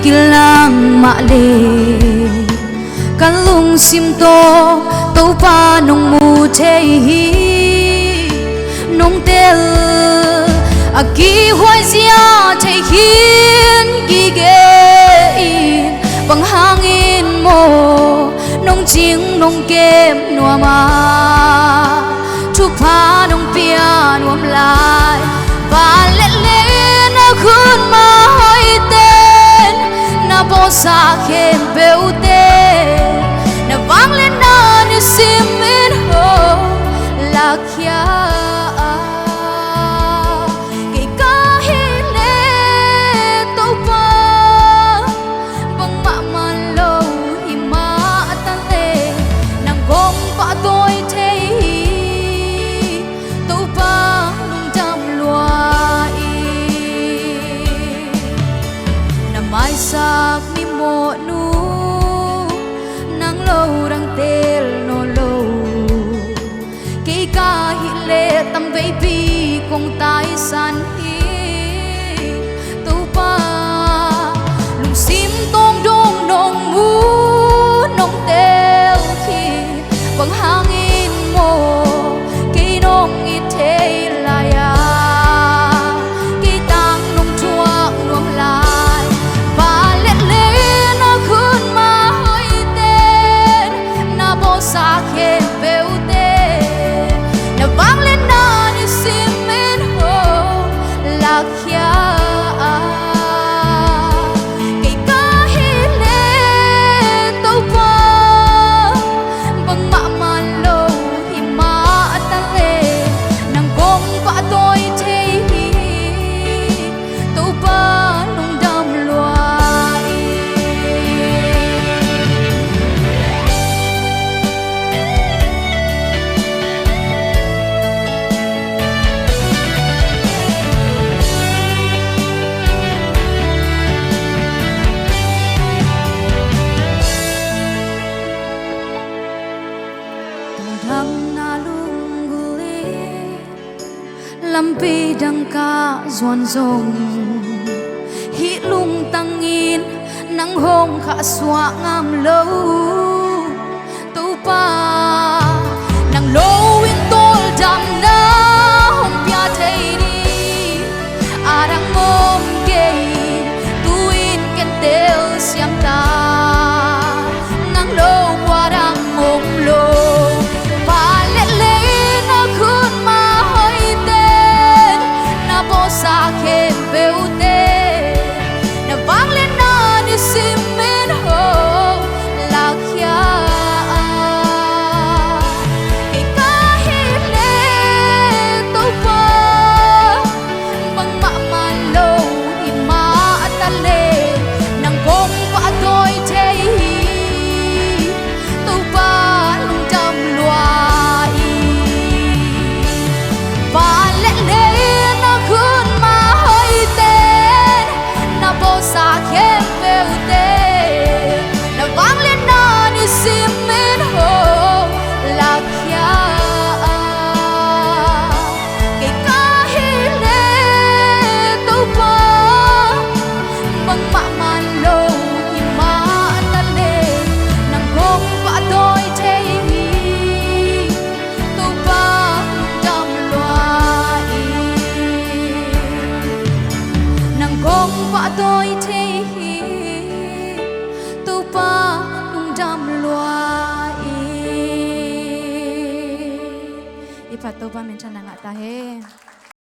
kilang male kan lung sim to pa nong mu the hi nong tel aki hoi zia the hin ki ge bằng hangin mo nong ching nong kem nua ma thu pa nong pia nuam lai ba le le na khun ma hoi ten na bo sa khem beu te na vang lên na ni sim in ho la kya ke ka hi le to pa bang ma man lo hi ma ta le nang gom pa tôi thế to pa lung jam lua na mai sak ni mo nu nang lo rang tel no lo ke ka hi le tam ve pi kong tai san hi tu pa lung sim tong dong nong mu nong tel khi bang hangin mo ke nong i the la ya ke tang nong chuak nuam lai ba le le na khun ma hoi ten na bo sa khem beu te na vang lên na ni sim in ho la kya ke ka hi le to pa bang ma man lo hi ma ta le nang gom pa tôi the hi to pa nong dam lua thang na lung guli lampi dang ka zuan zong hi lung tangin nang hong kha swa ngam lo tu pa nang lo in tol dam na hong pya thei ni arang mom ke tu in ken tel siam ta nang lo warang mom lo pa le le na khun ma hoi ten na bo sa khem beu te na vang lên na ni sim in ho la kya ke ka hi le to pa bang ma man lo hi ma ta le nang gom pa tôi the hi to pa lung jam lua ba le le na khun ma hoi ten na bo sa khem beu te na vang lên na ni sim in ho la kya ke ka hi le to pa bang ma man lo hi ma ta le nang gom pa tôi the hi to pa dam lua nang gom pa tôi the hi to pa nung dam lua i pa to pa men chan na nga ta he